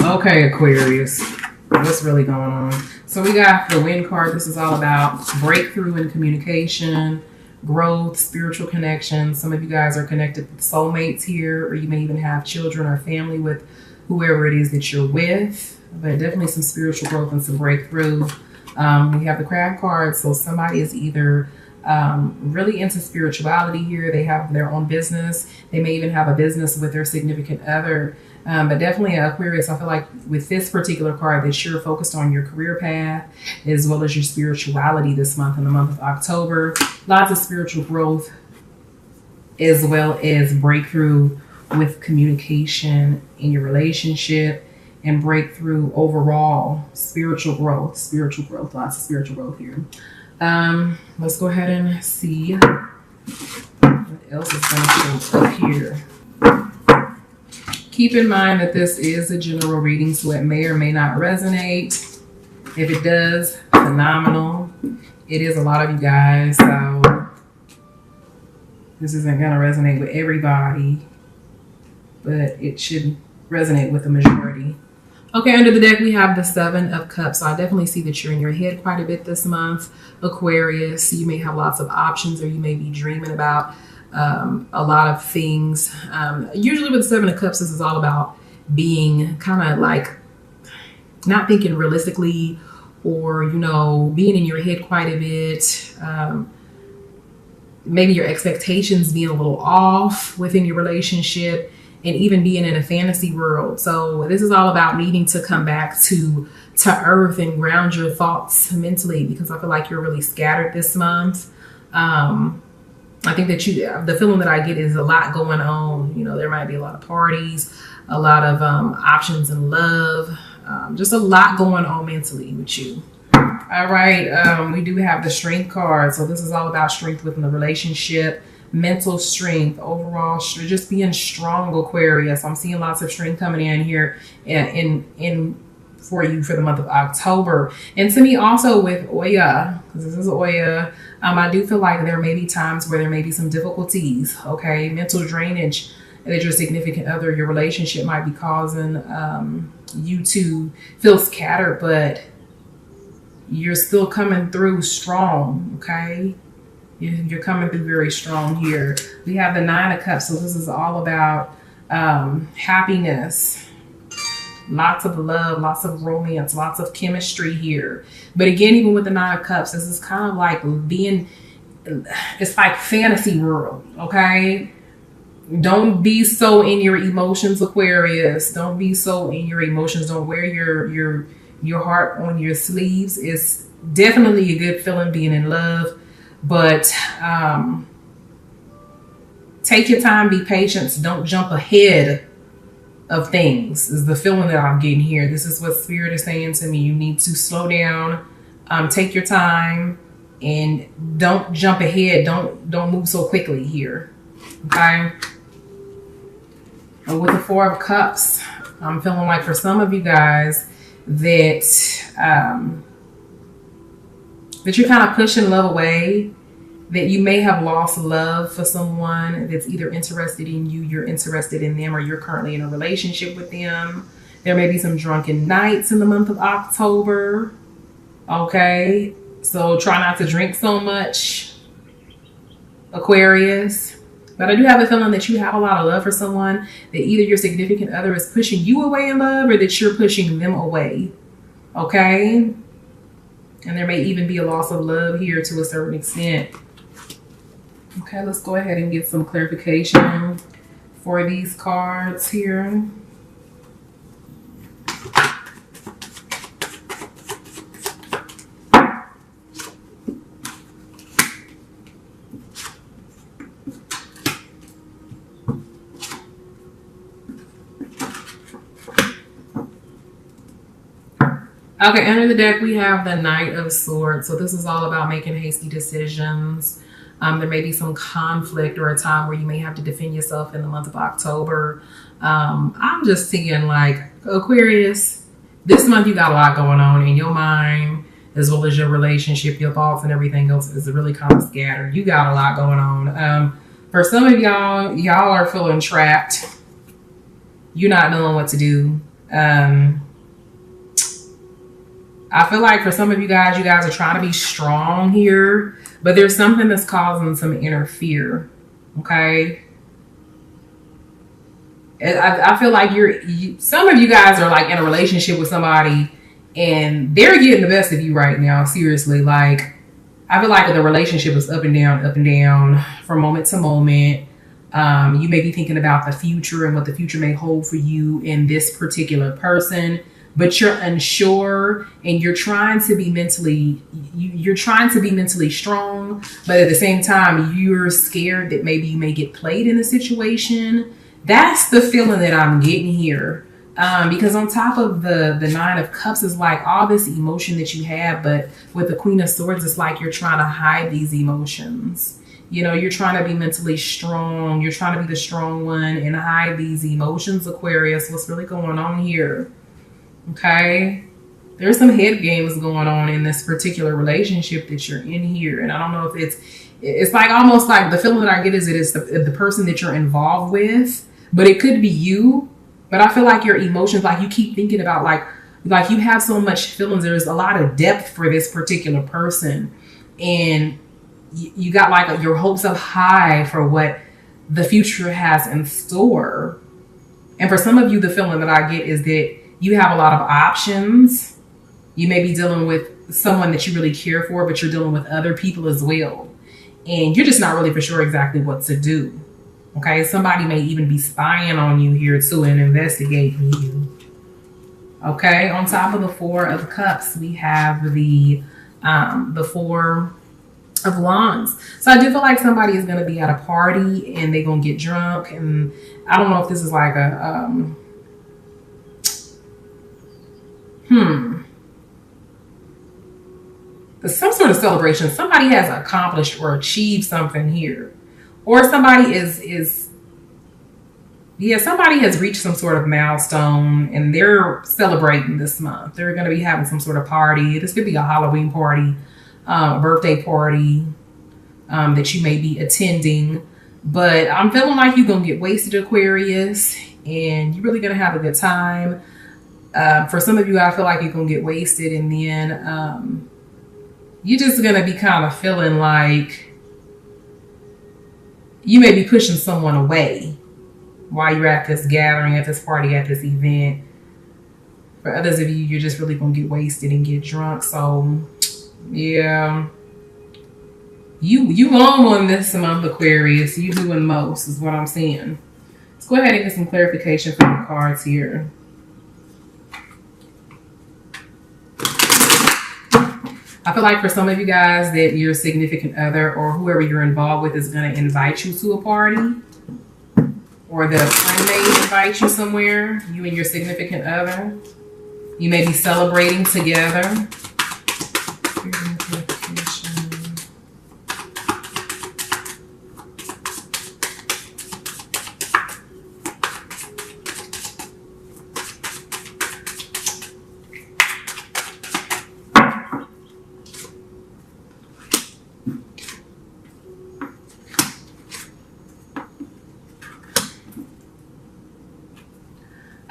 Okay, Aquarius. What's really going on? So we got the Wind card. This is all about breakthrough in communication, growth, spiritual connection. Some of you guys are connected with soulmates here, or you may even have children or family with whoever it is that you're with. But definitely some spiritual growth and some breakthrough. We have the Crab card. So somebody is either really into spirituality here. They have their own business. They may even have a business with their significant other. But definitely Aquarius, I feel like with this particular card that you're focused on your career path as well as your spirituality this month, in the month of October. Lots of spiritual growth as well as breakthrough with communication in your relationship and breakthrough overall. Spiritual growth, lots of spiritual growth here. Let's go ahead and see what else is going to show up here. Keep in mind that this is a general reading, so it may or may not resonate. If it does, phenomenal. It is a lot of you guys, so this isn't going to resonate with everybody, but it should resonate with the majority. Okay, under the deck, we have the Seven of Cups. So I definitely see that you're in your head quite a bit this month, Aquarius. You may have lots of options, or you may be dreaming about a lot of things. Usually with the Seven of Cups, this is all about being kind of like not thinking realistically, or, you know, being in your head quite a bit. Maybe your expectations being a little off within your relationship, and even being in a fantasy world. So this is all about needing to come back to earth and ground your thoughts mentally, because I feel like you're really scattered this month. I think that the feeling that I get is a lot going on. You know, there might be a lot of parties, a lot of options in love, just a lot going on mentally with you. All right, we do have the Strength card. So this is all about strength within the relationship, mental strength, overall, just being strong, Aquarius. I'm seeing lots of strength coming in here in for you for the month of October. And to me also with Oya, because this is Oya, I do feel like there may be times where there may be some difficulties, okay? Mental drainage that your significant other, your relationship might be causing you to feel scattered, but you're still coming through strong, okay? You're coming through very strong here. We have the Nine of Cups. So this is all about happiness, lots of love, lots of romance, lots of chemistry here. But again, even with the Nine of Cups, this is kind of like it's like fantasy world, okay? Don't be so in your emotions, Aquarius. Don't be so in your emotions. Don't wear your heart on your sleeves. It's definitely a good feeling being in love. But take your time, be patient. Don't jump ahead of things is the feeling that I'm getting here. This is what Spirit is saying to me. You need to slow down, take your time, and don't jump ahead. Don't move so quickly here. Okay. And with the Four of Cups, I'm feeling like for some of you guys that you're kind of pushing love away, that you may have lost love for someone that's either interested in you, you're interested in them, or you're currently in a relationship with them. There may be some drunken nights in the month of October. Okay, so try not to drink so much, Aquarius. But I do have a feeling that you have a lot of love for someone, that either your significant other is pushing you away in love, or that you're pushing them away. Okay? And there may even be a loss of love here to a certain extent. Okay, let's go ahead and get some clarification for these cards here. Okay, under the deck, we have the Knight of Swords. So this is all about making hasty decisions. There may be some conflict or a time where you may have to defend yourself in the month of October. I'm just seeing like Aquarius, this month you got a lot going on in your mind, as well as your relationship, your thoughts and everything else is really kind of scattered. You got a lot going on. For some of y'all are feeling trapped. You're not knowing what to do. Um, I feel like for some of you guys are trying to be strong here, but there's something that's causing some inner fear. Okay. I feel like some of you guys are like in a relationship with somebody and they're getting the best of you right now. Seriously. Like, I feel like the relationship is up and down from moment to moment. You may be thinking about the future and what the future may hold for you in this particular person, but you're unsure and you're trying to be mentally strong, but at the same time, you're scared that maybe you may get played in a situation. That's the feeling that I'm getting here. Because on top of the Nine of Cups is like all this emotion that you have, but with the Queen of Swords, it's like you're trying to hide these emotions. You know, you're trying to be mentally strong. You're trying to be the strong one and hide these emotions, Aquarius. What's really going on here? Okay. There's some head games going on in this particular relationship that you're in here. And I don't know if it's like almost like the feeling that I get is it is the person that you're involved with, but it could be you. But I feel like your emotions, like you keep thinking about like you have so much feelings. There's a lot of depth for this particular person. And you got like your hopes up high for what the future has in store. And for some of you, the feeling that I get is that you have a lot of options. You may be dealing with someone that you really care for, but you're dealing with other people as well. And you're just not really for sure exactly what to do. Okay, somebody may even be spying on you here too and investigating you. Okay, on top of the Four of Cups, we have the Four of Wands. So I do feel like somebody is going to be at a party and they're going to get drunk. And I don't know if this is like a some sort of celebration. Somebody has accomplished or achieved something here. Or somebody somebody has reached some sort of milestone and they're celebrating this month. They're going to be having some sort of party. This could be a Halloween party, a birthday party that you may be attending. But I'm feeling like you're going to get wasted, Aquarius, and you're really going to have a good time. For some of you, I feel like you're going to get wasted and then you're just going to be kind of feeling like you may be pushing someone away while you're at this gathering, at this party, at this event. For others of you, you're just really going to get wasted and get drunk. So, yeah. You on this month, Aquarius. You doing most is what I'm seeing. Let's go ahead and get some clarification from the cards here. I feel like for some of you guys that your significant other or whoever you're involved with is going to invite you to a party, or that a friend may invite you somewhere, you and your significant other. You may be celebrating together.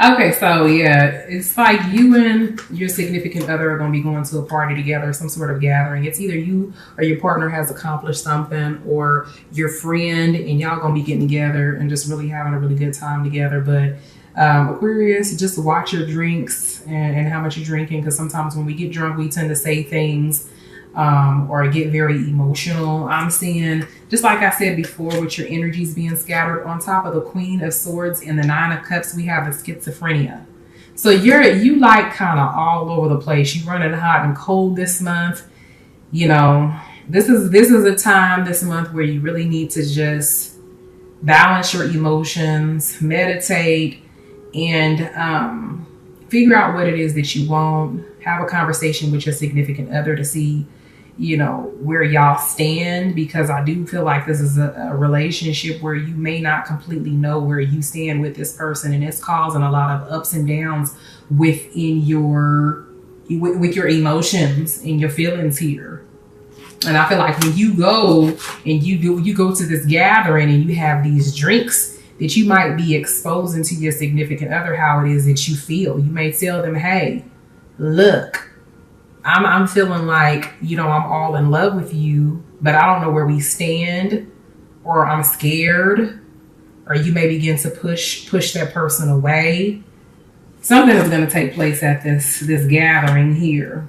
Okay, so yeah, it's like you and your significant other are going to be going to a party together, some sort of gathering. It's either you or your partner has accomplished something, or your friend, and y'all going to be getting together and just really having a really good time together. But Aquarius, just watch your drinks and how much you're drinking, because sometimes when we get drunk, we tend to say things or get very emotional. I'm seeing, just like I said before, with your energies being scattered, on top of the Queen of Swords and the Nine of Cups, we have the schizophrenia. So you like kind of all over the place. You're running hot and cold this month. You know, this is a time this month where you really need to just balance your emotions, meditate, and figure out what it is that you want. Have a conversation with your significant other to see, you know, where y'all stand, because I do feel like this is a relationship where you may not completely know where you stand with this person, and it's causing a lot of ups and downs within with your emotions and your feelings here. And I feel like when you go and you go to this gathering and you have these drinks that you might be exposing to your significant other how it is that you feel. You may tell them, hey, look, I'm feeling like, you know, I'm all in love with you, but I don't know where we stand, or I'm scared, or you may begin to push that person away. Something is going to take place at this gathering here.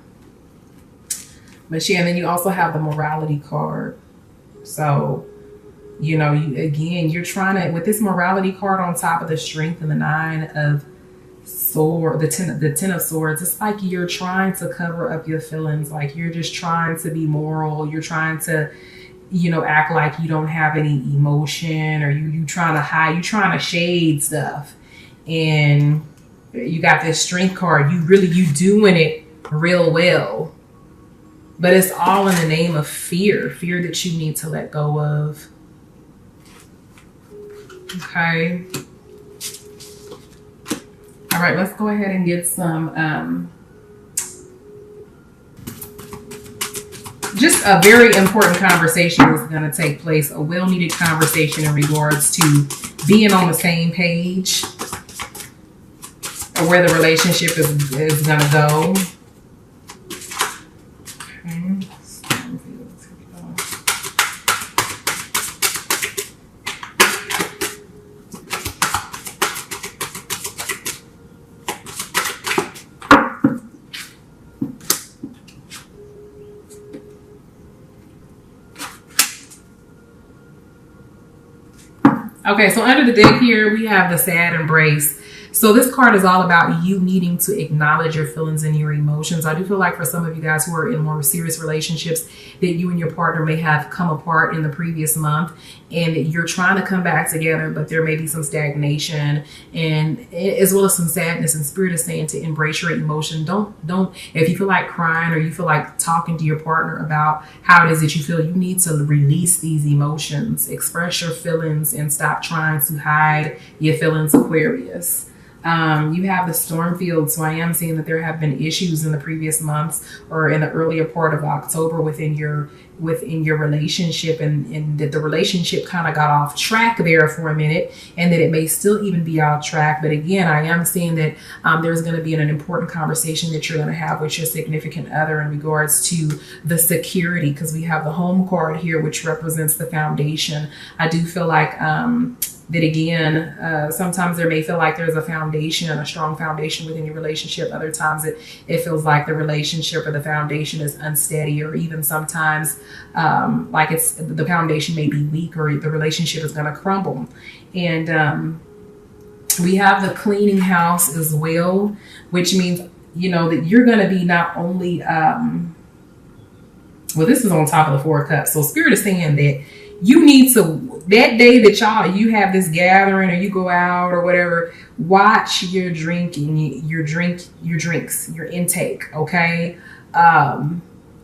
But yeah, and then you also have the morality card. So, you know, you're trying to, with this morality card on top of the strength and the 9 of sword, the 10 of swords, it's like you're trying to cover up your feelings. Like you're just trying to be moral. You're trying to, you know, act like you don't have any emotion, or you trying to hide, you trying to shade stuff. And you got this strength card. You doing it real well. But it's all in the name of fear that you need to let go of. Okay. All right, let's go ahead and get some, just a very important conversation is going to take place, a well-needed conversation in regards to being on the same page, or where the relationship is going to go. Okay, so under the deck here, we have the sad embrace. So this card is all about you needing to acknowledge your feelings and your emotions. I do feel like for some of you guys who are in more serious relationships, that you and your partner may have come apart in the previous month, and that you're trying to come back together, but there may be some stagnation, and as well as some sadness. And Spirit is saying to embrace your emotion. Don't, if you feel like crying, or you feel like talking to your partner about how it is that you feel, you need to release these emotions, express your feelings, and stop trying to hide your feelings, Aquarius. You have the storm field. So I am seeing that there have been issues in the previous months, or in the earlier part of October within your relationship, and that the relationship kind of got off track there for a minute, and that it may still even be off track. But again, I am seeing that there's going to be an important conversation that you're going to have with your significant other in regards to the security, because we have the home card here, which represents the foundation. I do feel like that again, sometimes there may feel like there's a foundation, a strong foundation within your relationship. Other times it feels like the relationship or the foundation is unsteady, or even sometimes like the foundation may be weak, or the relationship is going to crumble. And we have the cleaning house as well, which means, you know, that you're going to be not only, well, this is on top of the 4 of Cups. So Spirit is saying that you need to, that day that you have this gathering, or you go out or whatever, watch your drinking, your drinks, your intake. Okay.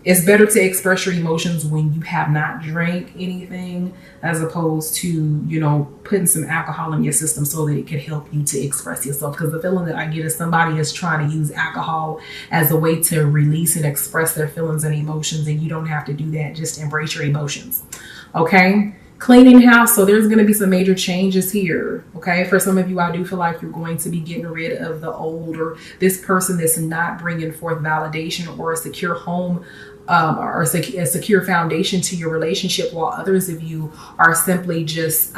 It's better to express your emotions when you have not drank anything, as opposed to, you know, putting some alcohol in your system so that it can help you to express yourself. Because the feeling that I get is somebody is trying to use alcohol as a way to release and express their feelings and emotions, and you don't have to do that. Just embrace your emotions. Okay. Cleaning house. So there's going to be some major changes here. Okay. For some of you, I do feel like you're going to be getting rid of the old, or this person that's not bringing forth validation or a secure home, or a secure foundation to your relationship, while others of you are simply just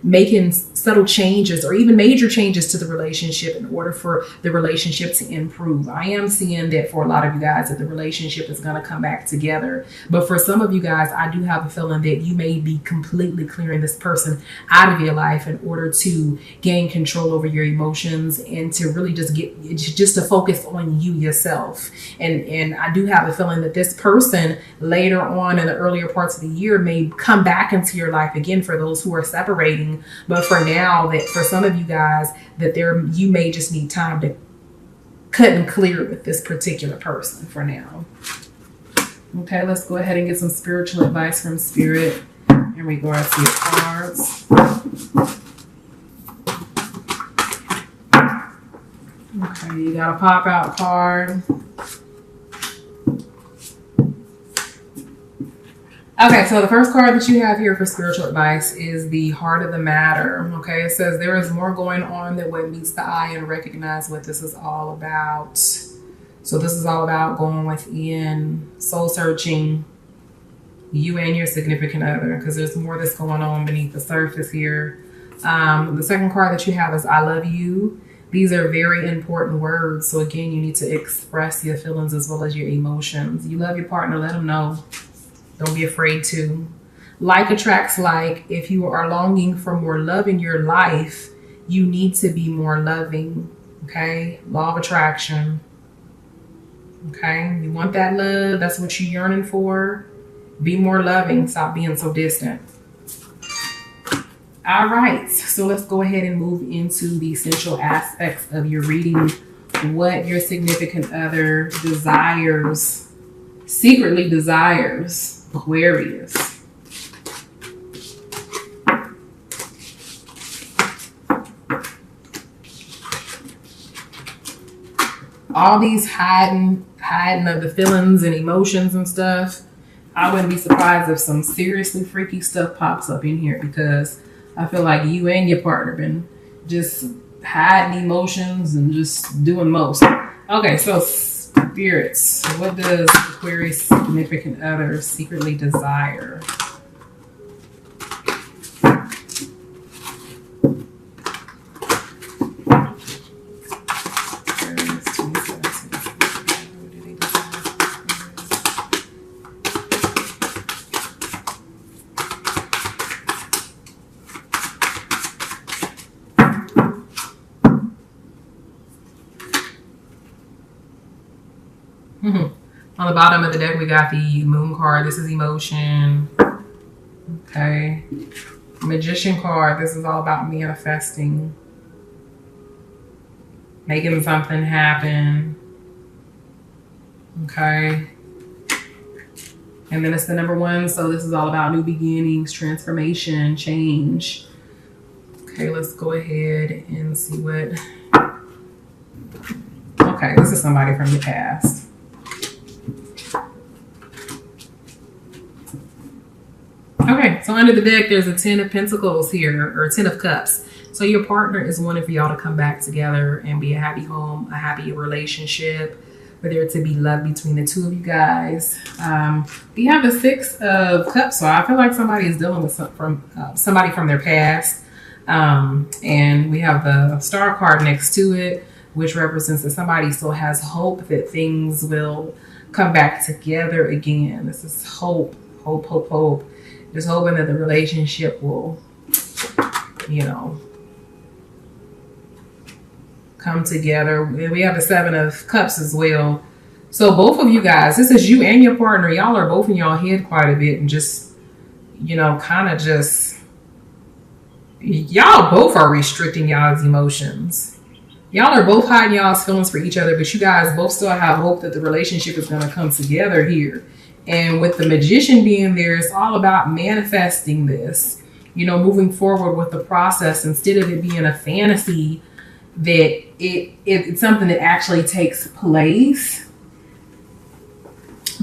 making subtle changes or even major changes to the relationship in order for the relationship to improve. I am seeing that for a lot of you guys that the relationship is going to come back together. But for some of you guys, I do have a feeling that you may be completely clearing this person out of your life in order to gain control over your emotions, and to really just to focus on you yourself. And I do have a feeling that this person later on in the earlier parts of the year may come back into your life again for those who are separating. But for now, that for some of you guys, that you may just need time to cut and clear with this particular person for now. Okay, let's go ahead and get some spiritual advice from Spirit in regards to your cards. Okay, you got a pop out card. Okay, so the first card that you have here for spiritual advice is the heart of the matter. Okay, it says there is more going on than what meets the eye, and recognize what this is all about. So this is all about going within, soul searching, you and your significant other, because there's more that's going on beneath the surface here. The second card that you have is I love you. These are very important words. So again, you need to express your feelings as well as your emotions. You love your partner, let them know. Don't be afraid to. Like attracts like. If you are longing for more love in your life, you need to be more loving. Okay? Law of attraction. Okay? You want that love. That's what you're yearning for. Be more loving. Stop being so distant. All right. So let's go ahead and move into the essential aspects of your reading. What your significant other desires, secretly desires. Aquarius. All these hiding of the feelings and emotions and stuff. I wouldn't be surprised if some seriously freaky stuff pops up in here, because I feel like you and your partner been just hiding emotions and just doing most. Okay, so spirits, what does Aquarius significant other secretly desire? On the bottom of the deck, we got the Moon card. This is emotion. Okay. Magician card. This is all about manifesting. Making something happen. Okay. And then it's the number 1. So this is all about new beginnings, transformation, change. Okay, let's go ahead and see what... Okay, this is somebody from your past. Okay, so under the deck, there's a 10 of Pentacles here, or 10 of Cups. So your partner is wanting for y'all to come back together and be a happy home, a happy relationship, for there to be love between the two of you guys. We have the 6 of Cups, so I feel like somebody is dealing with somebody from their past. And we have the Star card next to it, which represents that somebody still has hope that things will come back together again. This is hope, hope, hope, hope. Just hoping that the relationship will, you know, come together. We have the 7 of Cups as well. So both of you guys, this is you and your partner. Y'all are both in y'all head quite a bit and just, you know, kind of just, y'all both are restricting y'all's emotions. Y'all are both hiding y'all's feelings for each other, but you guys both still have hope that the relationship is going to come together here. And with the Magician being there, it's all about manifesting this, you know, moving forward with the process instead of it being a fantasy, that it's something that actually takes place.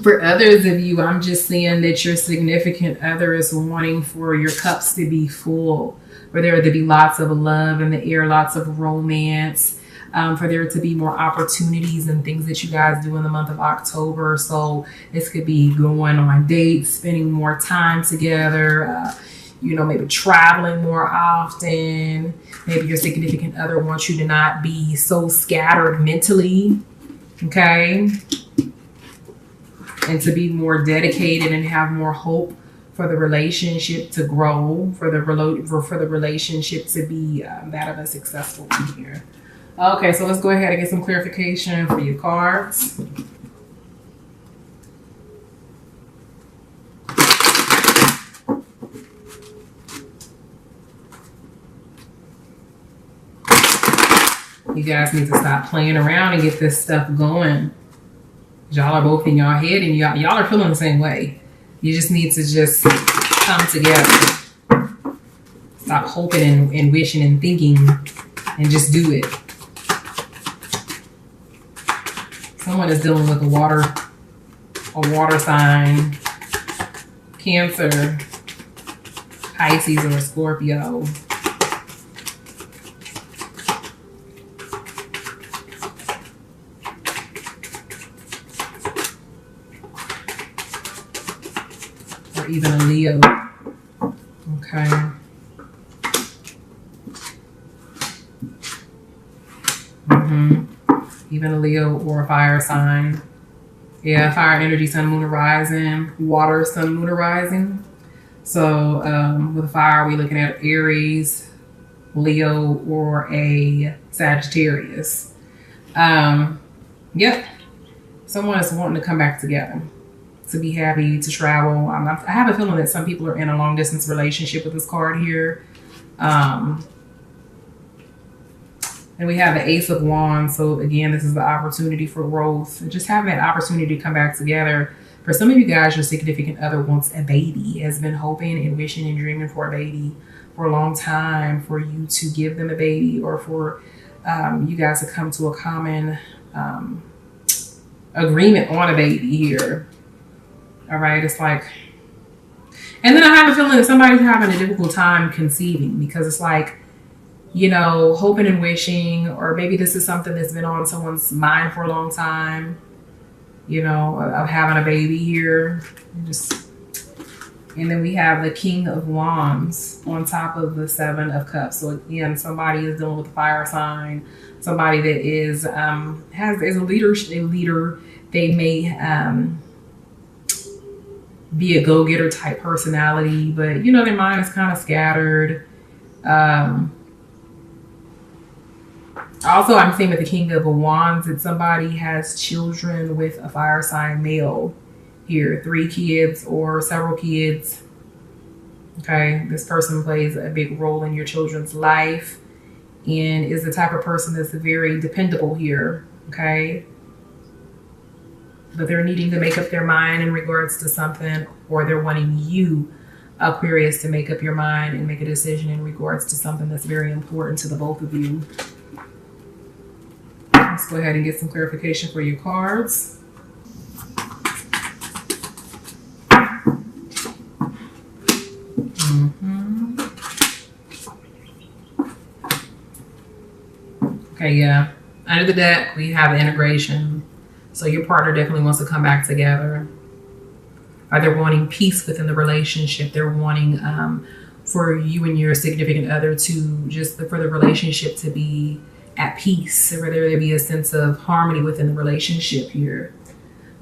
For others of you, I'm just seeing that your significant other is wanting for your cups to be full, for there to be lots of love in the air, lots of romance. For there to be more opportunities and things that you guys do in the month of October. So this could be going on dates, spending more time together, you know, maybe traveling more often. Maybe your significant other wants you to not be so scattered mentally, okay? And to be more dedicated and have more hope for the relationship to grow, for the relationship to be that of a successful one here. Okay, so let's go ahead and get some clarification for your cards. You guys need to stop playing around and get this stuff going. Y'all are both in y'all head and y'all are feeling the same way. You just need to just come together. Stop hoping and wishing and thinking and just do it. Someone is dealing with a water sign, Cancer, Pisces, or Scorpio. Or even a Leo. Okay. Even a Leo or a fire sign. Yeah, fire energy, sun, moon, or rising. Water, sun, moon, or rising. So with fire, we're looking at Aries, Leo, or a Sagittarius. Yep. Someone is wanting to come back together, to be happy, to travel. I have a feeling that some people are in a long distance relationship with this card here. And we have the Ace of Wands. So again, this is the opportunity for growth. And just having that opportunity to come back together. For some of you guys, your significant other wants a baby, has been hoping and wishing and dreaming for a baby for a long time, for you to give them a baby, or for you guys to come to a common agreement on a baby here. All right, it's like, and then I have a feeling that somebody's having a difficult time conceiving, because it's like, you know, hoping and wishing, or maybe this is something that's been on someone's mind for a long time, you know, of having a baby here. And then we have the King of Wands on top of the Seven of Cups. So again, somebody is dealing with a fire sign, somebody that is is a leader. They may be a go-getter type personality, but you know, their mind is kind of scattered. Also, I'm seeing with the King of Wands that somebody has children with a fire sign male here, 3 kids or several kids. Okay, this person plays a big role in your children's life and is the type of person that's very dependable here. Okay, but they're needing to make up their mind in regards to something, or they're wanting you, Aquarius, to make up your mind and make a decision in regards to something that's very important to the both of you. Let's go ahead and get some clarification for your cards. Okay, yeah. Under the deck, we have the integration. So your partner definitely wants to come back together. Or they're wanting peace within the relationship. They're wanting for you and your significant other to for the relationship to be at peace, or there be a sense of harmony within the relationship here.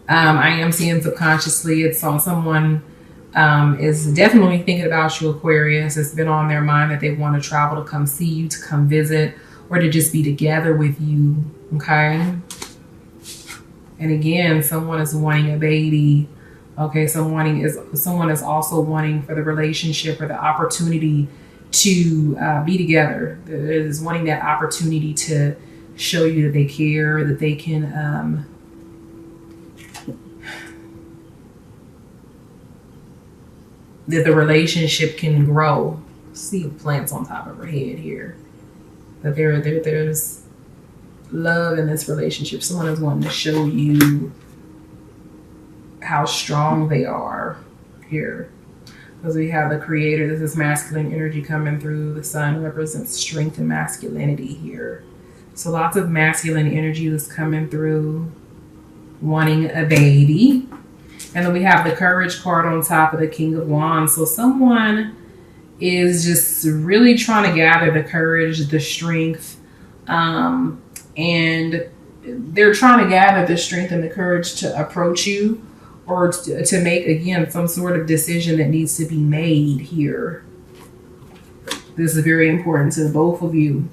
I am seeing subconsciously it's on someone is definitely thinking about you, Aquarius. It's been on their mind that they want to travel to come see you, to come visit, or to just be together with you. Okay. And again, someone is wanting a baby. Okay, someone is also wanting for the relationship or the opportunity to be together. Is wanting that opportunity to show you that they care, that they can that the relationship can grow. See plants on top of her head here. That there's love in this relationship. Someone is wanting to show you how strong they are here. Because we have the Creator. This is masculine energy coming through. The Sun represents strength and masculinity here. So lots of masculine energy is coming through, wanting a baby. And then we have the Courage card on top of the King of Wands. So someone is just really trying to gather the courage, the strength, and they're trying to gather the strength and the courage to approach you, or to make, again, some sort of decision that needs to be made here. This is very important to both of you.